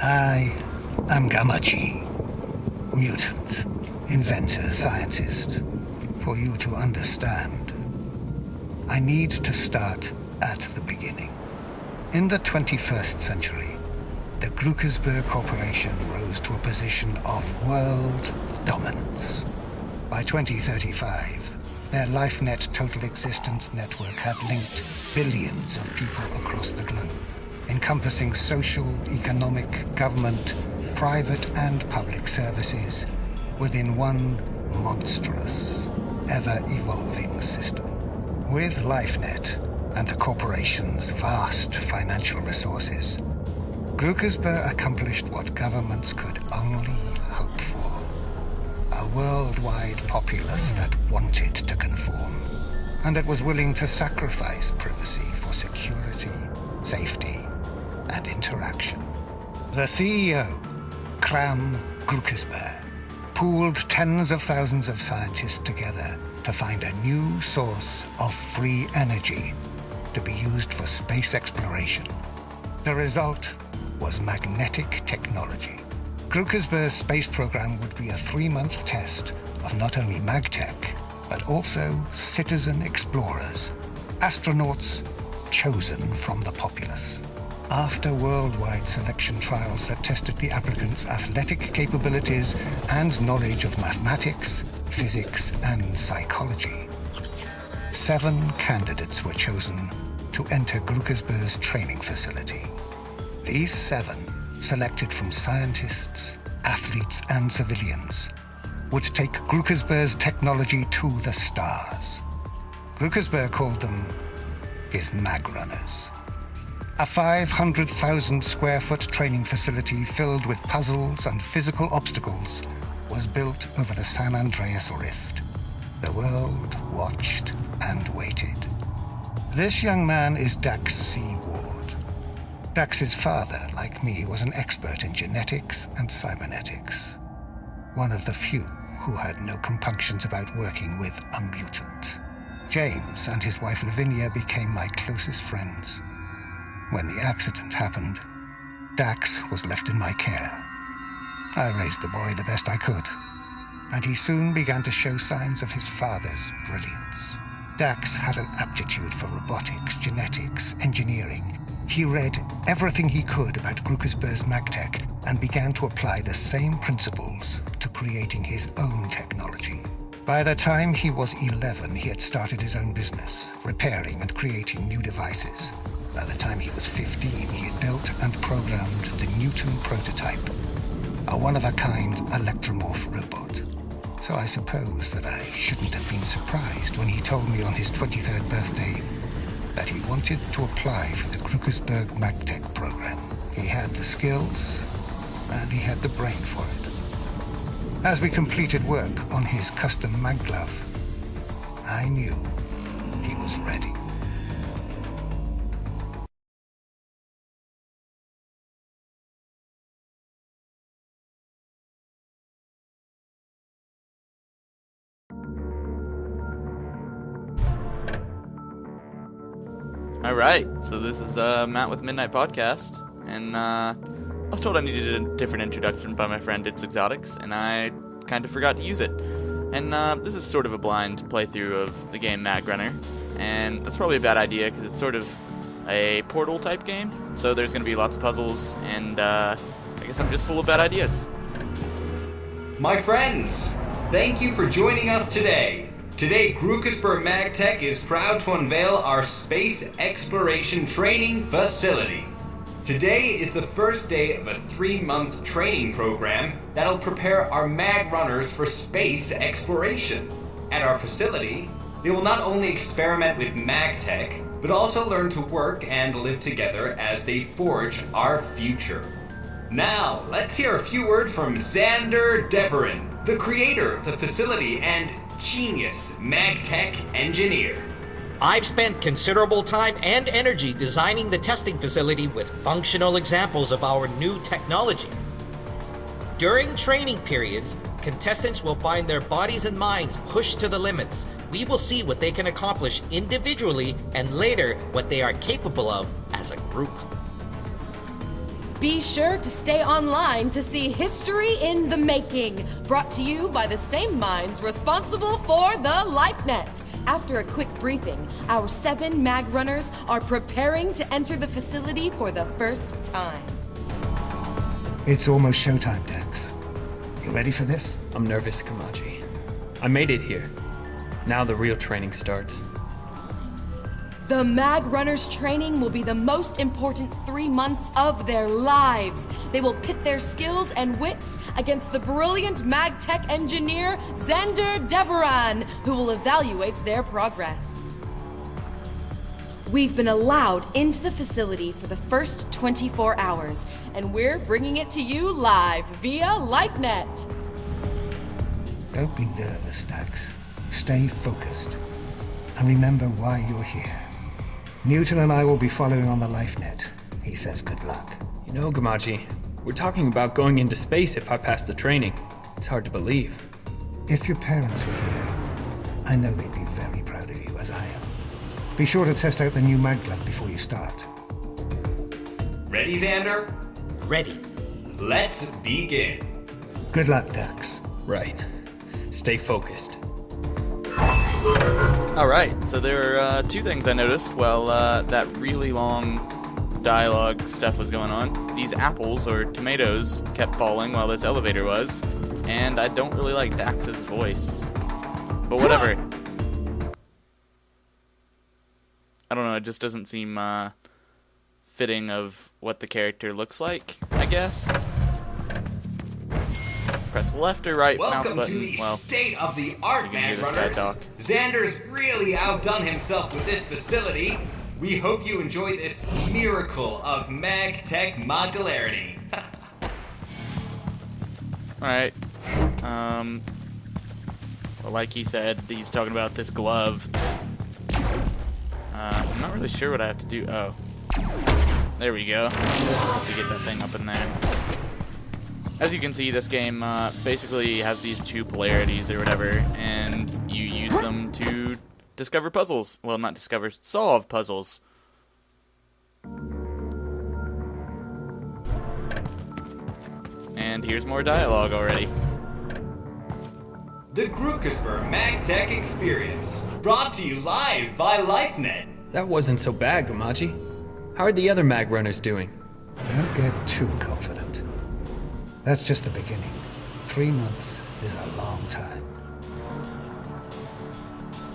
I am Gamachi, mutant, inventor, scientist. For you to understand, I need to start at the beginning. In the 21st century, the Gluckersberg Corporation rose to a position of world dominance. By 2035, their LifeNet Total Existence Network had linked billions of people across the globe, encompassing social, economic, government, private and public services within one monstrous, ever-evolving system. With LifeNet and the corporation's vast financial resources, Gluckersberg accomplished what governments could only hope for. A worldwide populace that wanted to conform, and that was willing to sacrifice privacy for security, safety, and interaction. The CEO, Kram Gluckersberg, pooled tens of thousands of scientists together to find a new source of free energy to be used for space exploration. The result was magnetic technology. Gluckersberg's space program would be a 3-month test of not only magtech, but also citizen explorers, astronauts chosen from the populace. After worldwide selection trials that tested the applicants' athletic capabilities and knowledge of mathematics, physics, and psychology, 7 candidates were chosen to enter Gluckersberg's training facility. These 7, selected from scientists, athletes, and civilians, would take Gluckersberg's technology to the stars. Gluckersberg called them his Magrunners. A 500,000 square foot training facility filled with puzzles and physical obstacles was built over the San Andreas Rift. The world watched and waited. This young man is Dax C. Ward. Dax's father, like me, was an expert in genetics and cybernetics. One of the few who had no compunctions about working with a mutant. James and his wife Lavinia became my closest friends. When the accident happened, Dax was left in my care. I raised the boy the best I could, and he soon began to show signs of his father's brilliance. Dax had an aptitude for robotics, genetics, engineering. He read everything he could about Gluckersberg's magtech and began to apply the same principles to creating his own technology. By the time he was 11, he had started his own business, repairing and creating new devices. By the time he was 15, he had built and programmed the Newton prototype, a one-of-a-kind electromorph robot. So I suppose that I shouldn't have been surprised when he told me on his 23rd birthday that he wanted to apply for the Gluckersberg MagTech program. He had the skills, and he had the brain for it. As we completed work on his custom mag glove, I knew he was ready. Alright, so this is Matt with Midnight Podcast, and I was told I needed a different introduction by my friend It's Exotics, and I kind of forgot to use it. And this is sort of a blind playthrough of the game Magrunner, and that's probably a bad idea because it's sort of a Portal type game, so there's going to be lots of puzzles, and I guess I'm just full of bad ideas. My friends, thank you for joining us today. Today, Gluckersberg MagTech is proud to unveil our space exploration training facility. Today is the first day of a 3-month training program that'll prepare our mag runners for space exploration. At our facility, they will not only experiment with MagTech, but also learn to work and live together as they forge our future. Now, let's hear a few words from Xander Deverin, the creator of the facility and genius MagTech engineer. I've spent considerable time and energy designing the testing facility with functional examples of our new technology. During training periods, contestants will find their bodies and minds pushed to the limits. We will see what they can accomplish individually and later what they are capable of as a group. Be sure to stay online to see History in the Making, brought to you by the same minds responsible for the LifeNet. After a quick briefing, our 7 Magrunners are preparing to enter the facility for the first time. It's almost showtime, Dax. You ready for this? I'm nervous, Kamaji. I made it here. Now the real training starts. The Magrunners' training will be the most important 3 months of their lives. They will pit their skills and wits against the brilliant MagTech engineer, Xander Deveran, who will evaluate their progress. We've been allowed into the facility for the first 24 hours, and we're bringing it to you live via LifeNet. Don't be nervous, Dax. Stay focused. And remember why you're here. Newton and I will be following on the LifeNet. He says good luck. You know, Gamaji, we're talking about going into space if I pass the training. It's hard to believe. If your parents were here, I know they'd be very proud of you, as I am. Be sure to test out the new mag glove before you start. Ready, Xander? Ready. Let's begin. Good luck, Dax. Right. Stay focused. Alright, so there are 2 things I noticed while that really long dialogue stuff was going on. These apples, or tomatoes, kept falling while this elevator was, and I don't really like Dax's voice. But whatever. I don't know, it just doesn't seem fitting of what the character looks like, I guess. Press left or right Welcome mouse to button. the Well, state-of-the-art, you can hear this guy Magrunners. talk. Xander's really outdone himself with this facility. We hope you enjoy this miracle of MagTech modularity. Alright. Well, like he said, he's talking about this glove. I'm not really sure what I have to do. Oh. There we go. Just have to get that thing up in there. As you can see, this game basically has these 2 polarities or whatever, and you use them to discover puzzles. Well, not discover, solve puzzles. And here's more dialogue already. The Grukersburg MagTech Experience, brought to you live by LifeNet. That wasn't so bad, Gamaji. How are the other Magrunners doing? Don't get too confident. That's just the beginning. 3 months is a long time.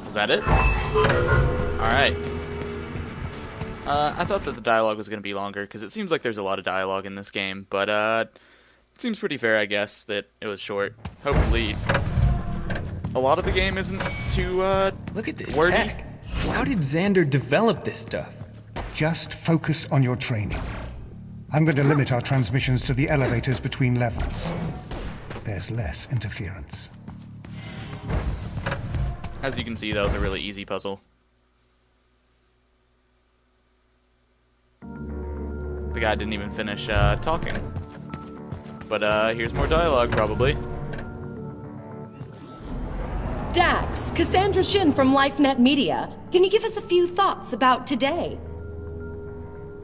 Was that it? Alright. I thought that the dialogue was going to be longer, because it seems like there's a lot of dialogue in this game, but it seems pretty fair, I guess, that it was short. Hopefully, a lot of the game isn't too, Look at this wordy. tech. How did Xander develop this stuff? Just focus on your training. I'm going to limit our transmissions to the elevators between levels. There's less interference. As you can see, that was a really easy puzzle. The guy didn't even finish talking. But here's more dialogue, probably. Dax, Cassandra Shin from LifeNet Media. Can you give us a few thoughts about today?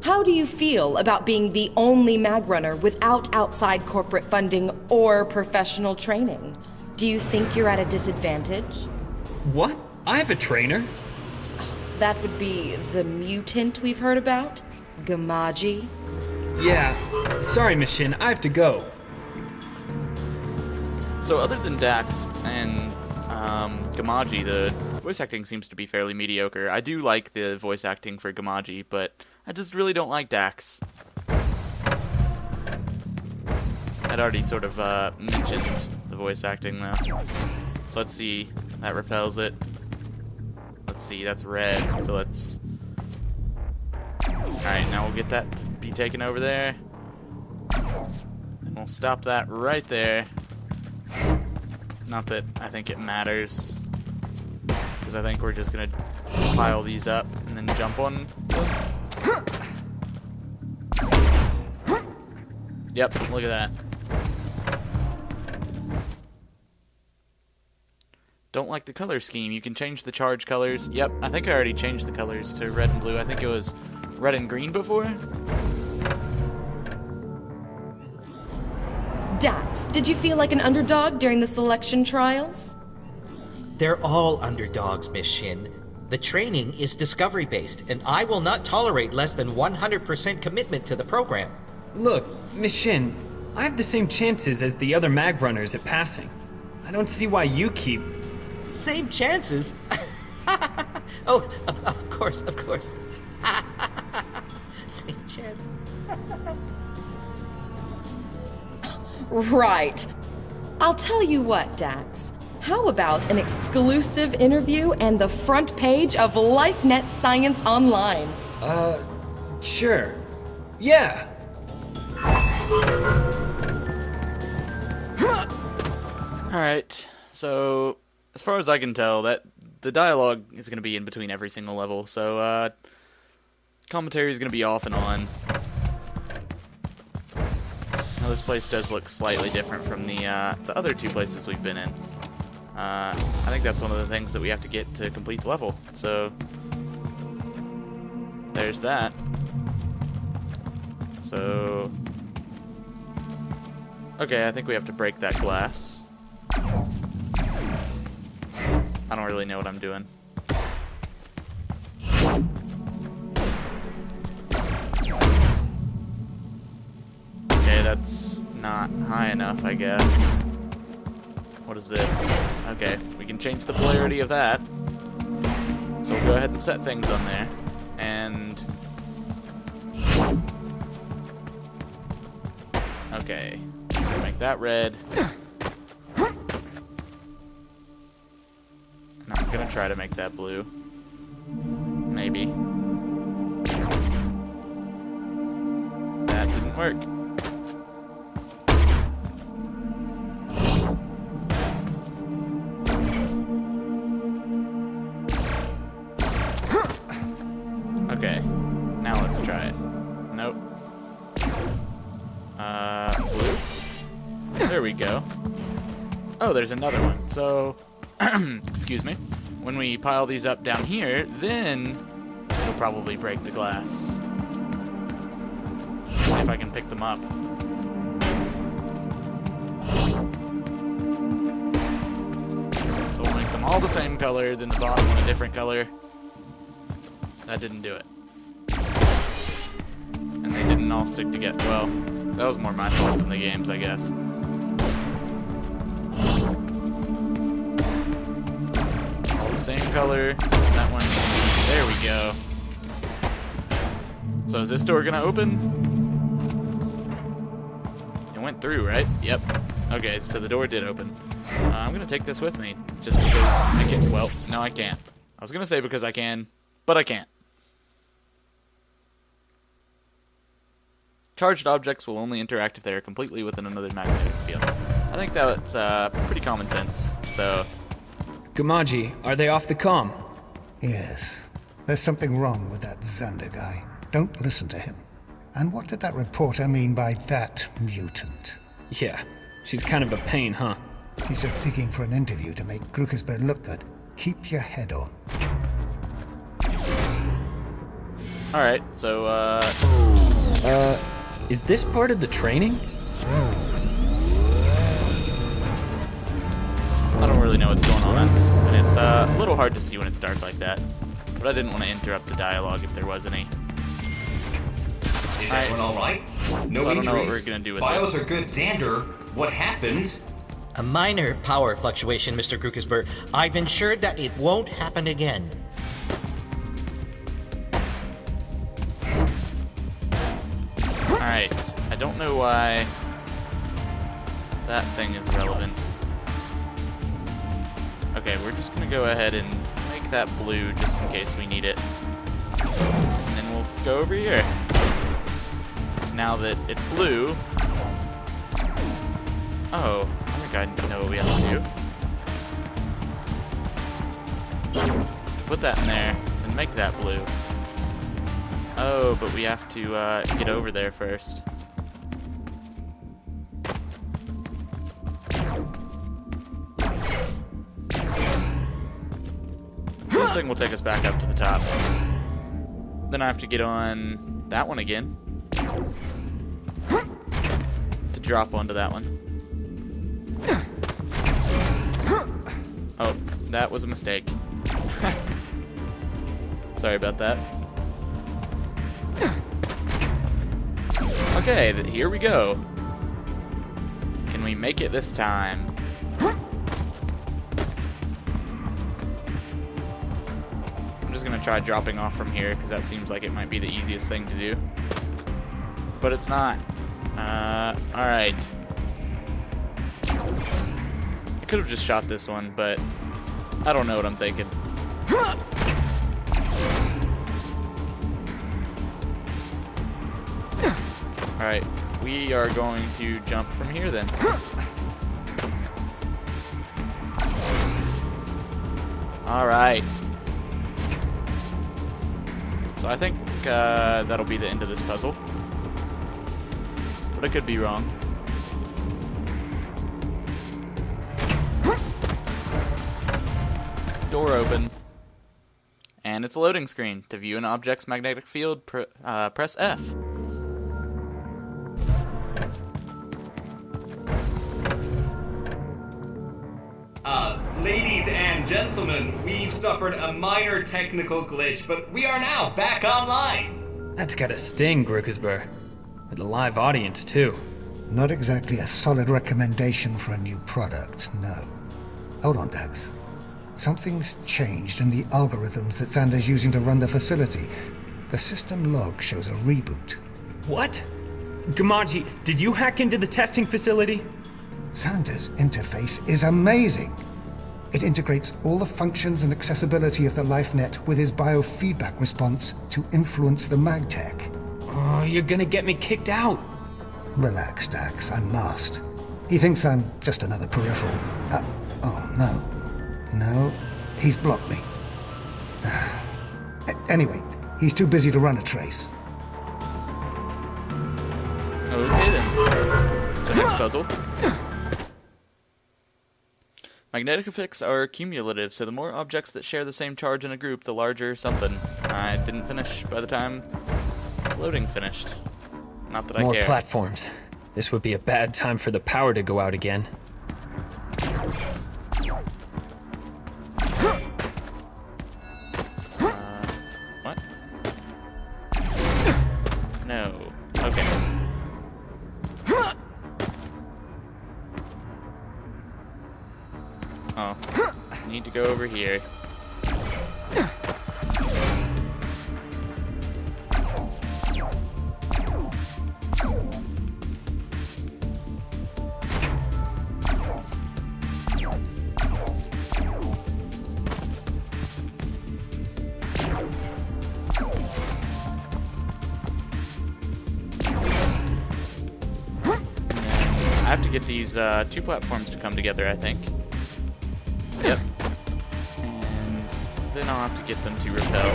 How do you feel about being the only Magrunner without outside corporate funding or professional training? Do you think you're at a disadvantage? What? I have a trainer? That would be the mutant we've heard about? Gamaji? Yeah. Sorry, Miss Shin, I have to go. So other than Dax and Gamaji, the voice acting seems to be fairly mediocre. I do like the voice acting for Gamaji, but I just really don't like Dax. I'd already sort of mentioned the voice acting, though. So let's see. That repels it. Let's see, that's red. So let's... Alright, now we'll get that to be taken over there. And we'll stop that right there. Not that I think it matters, because I think we're just gonna pile these up and then jump on them. Yep, look at that. Don't like the color scheme. You can change the charge colors. Yep, I think I already changed the colors to red and blue. I think it was red and green before. Dax, did you feel like an underdog during the selection trials? They're all underdogs, Miss Shin. The training is discovery-based, and I will not tolerate less than 100% commitment to the program. Look, Miss Shin, I have the same chances as the other Magrunners at passing. I don't see why you keep... Same chances? Oh, of course. Same chances. Right. I'll tell you what, Dax. How about an exclusive interview and the front page of LifeNet Science Online? Sure. Yeah. Alright, so as far as I can tell, that the dialogue is going to be in between every single level, so commentary is going to be off and on. Now this place does look slightly different from the other two places we've been in. I think that's one of the things that we have to get to complete the level, so there's that. So, okay, I think we have to break that glass. I don't really know what I'm doing. Okay, that's not high enough, I guess. What is this? Okay, we can change the polarity of that. So we'll go ahead and set things on there. And... okay, make that red. And I'm gonna try to make that blue. Maybe. That didn't work. Okay, now let's try it. Nope. Blue? There we go. Oh, there's another one. So, excuse me. When we pile these up down here, then it'll probably break the glass. See if I can pick them up. So we'll make them all the same color, then the bottom one a different color. That didn't do it. And they didn't all stick together. Well, that was more my fault than the game's, I guess. All the same color. That one. There we go. So is this door gonna open? It went through, right? Yep. Okay, so the door did open. I'm gonna take this with me, just because I can. Well, no, I can't. I was gonna say because I can, but I can't. Charged objects will only interact if they are completely within another magnetic field. I think that's pretty common sense, so... Gamaji, are they off the comm? Yes. There's something wrong with that Xander guy. Don't listen to him. And what did that reporter mean by that mutant? Yeah, she's kind of a pain, huh? She's just picking for an interview to make Grukersberg look good. Keep your head on. Alright, so, is this part of the training? I don't really know what's going on, and it's a little hard to see when it's dark like that. But I didn't want to interrupt the dialogue if there was any. Is everyone all right? No So I don't injuries? know what we're gonna do with Bios this. are good, Xander. What happened? A minor power fluctuation, Mr. Grukersberg. I've ensured that it won't happen again. Alright, I don't know why that thing is relevant. Okay, we're just gonna go ahead and make that blue just in case we need it. And then we'll go over here. Now that it's blue... Oh, I think I know what we have to do. Put that in there, then make that blue. Oh, but we have to get over there first. So this thing will take us back up to the top. Then I have to get on that one again. To drop onto that one. Oh, that was a mistake. Sorry about that. Okay, here we go. Can we make it this time? I'm just gonna try dropping off from here because that seems like it might be the easiest thing to do. But it's not. Alright. I could have just shot this one, but I don't know what I'm thinking. Alright, we are going to jump from here then. Alright. So I think that'll be the end of this puzzle. But I could be wrong. Door open. And it's a loading screen. To view an object's magnetic field, press F. Ladies and gentlemen, we've suffered a minor technical glitch, but we are now back online. That's got a sting, Grukersburg. With a live audience, too. Not exactly a solid recommendation for a new product, no. Hold on, Dax. Something's changed in the algorithms that Xander's using to run the facility. The system log shows a reboot. What? Gamachi, did you hack into the testing facility? Xander's interface is amazing. It integrates all the functions and accessibility of the LifeNet with his biofeedback response to influence the MagTech. Oh, you're gonna get me kicked out. Relax, Dax, I'm masked. He thinks I'm just another peripheral. Oh, no. No, he's blocked me. Anyway, he's too busy to run a trace. Okay then. So next puzzle. Magnetic effects are cumulative, so the more objects that share the same charge in a group, the larger something. I didn't finish by the time loading finished. Not that I care. More platforms. This would be a bad time for the power to go out again. What? No. Okay. Oh. Need to go over here. I have to get these two platforms to come together, I think. Yep. And then I'll have to get them to repel.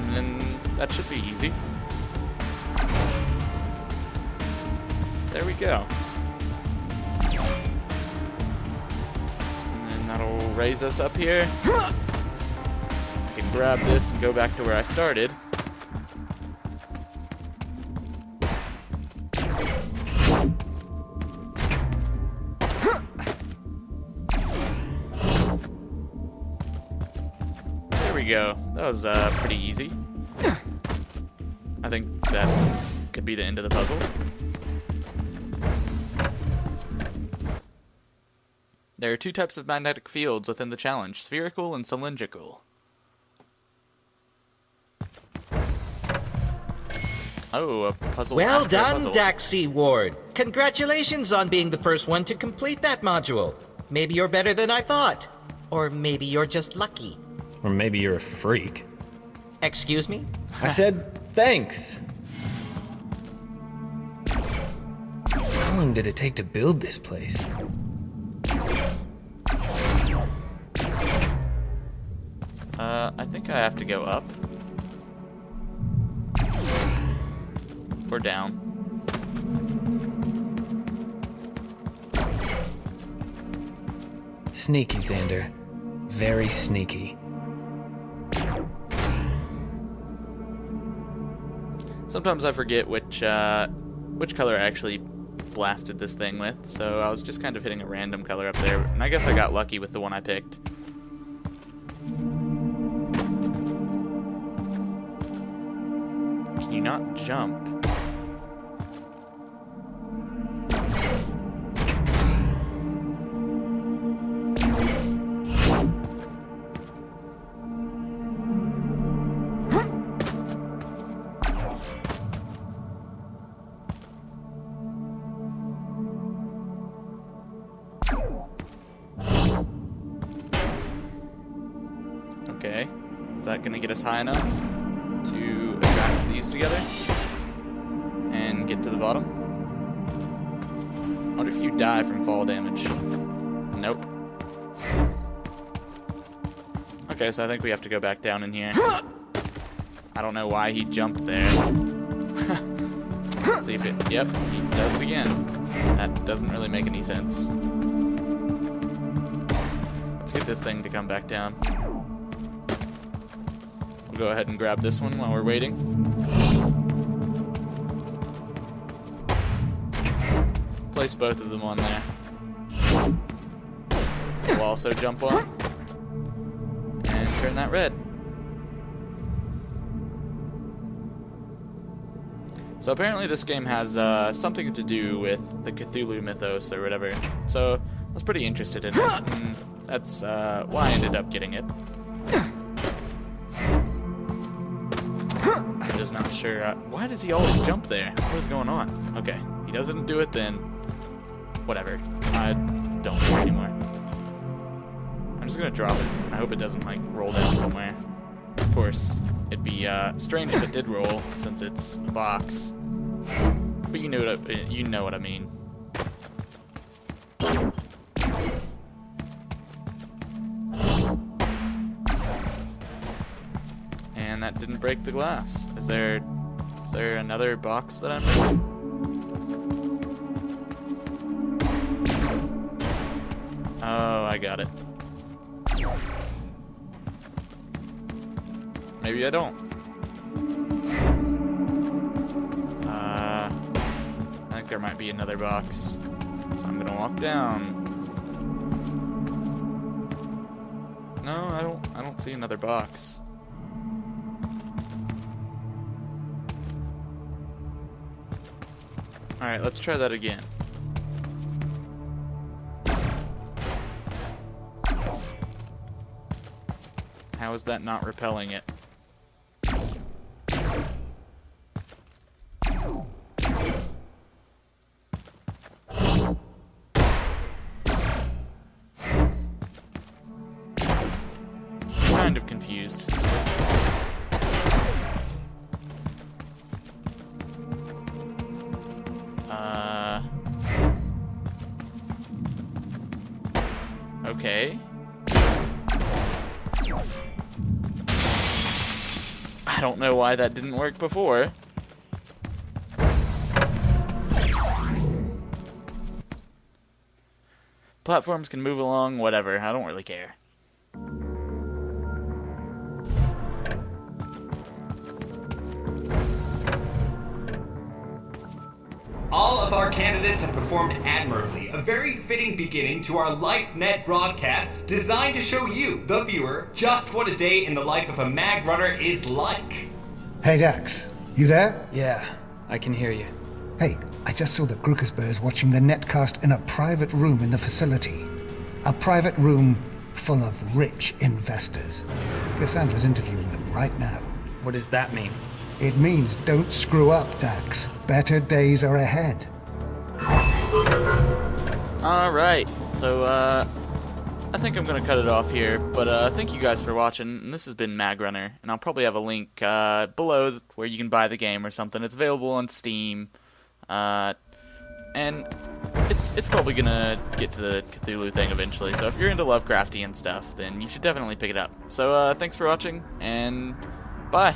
And then that should be easy. There we go. And then that'll raise us up here. I can grab this and go back to where I started. There we go. That was pretty easy. I think that could be the end of the puzzle. There are two types of magnetic fields within the challenge, spherical and cylindrical. Oh, a puzzle. Well after a done, puzzle. Daxi Ward. Congratulations on being the first one to complete that module. Maybe you're better than I thought. Or maybe you're just lucky. Or maybe you're a freak. Excuse me? I said thanks. How long did it take to build this place? I think I have to go up. Or down. Sneaky, Xander. Very sneaky. Sometimes I forget which color I actually blasted this thing with, so I was just kind of hitting a random color up there, and I guess I got lucky with the one I picked. Can you not jump? Okay, is that gonna get us high enough to attract these together and get to the bottom? I wonder if you die from fall damage. Nope. Okay, so I think we have to go back down in here. I don't know why he jumped there. Let's see if it... Yep, he does it again. That doesn't really make any sense. Let's get this thing to come back down. We'll go ahead and grab this one while we're waiting. Place both of them on there. We'll also jump on. And turn that red. So apparently this game has something to do with the Cthulhu mythos or whatever. So I was pretty interested in it. And that's why I ended up getting it. I'm just not sure. Why does he always jump there? What is going on? Okay, he doesn't do it then. Whatever. I don't care anymore. I'm just gonna drop it. I hope it doesn't, like, roll down somewhere. Of course, it'd be strange if it did roll, since it's a box. But you know what I mean. And that didn't break the glass. Is there another box that I'm missing? Oh, I got it. Maybe I don't. I think there might be another box. So I'm gonna walk down. No, I don't see another box. Alright, let's try that again. How is that not repelling it? Kind of confused. Okay. I don't know why that didn't work before. Platforms can move along, whatever. I don't really care. All of our candidates have performed admirably, a very fitting beginning to our LifeNet broadcast designed to show you, the viewer, just what a day in the life of a Magrunner is like. Hey, Dax, you there? Yeah, I can hear you. Hey, I just saw that Grukersberg is watching the netcast in a private room in the facility. A private room full of rich investors. Cassandra's interviewing them right now. What does that mean? It means don't screw up, Dax. Better days are ahead. Alright, so, I think I'm gonna cut it off here, but, thank you guys for watching, and this has been Magrunner, and I'll probably have a link, below where you can buy the game or something. It's available on Steam, and it's probably gonna get to the Cthulhu thing eventually, so if you're into Lovecraftian stuff, then you should definitely pick it up. So, thanks for watching, and bye!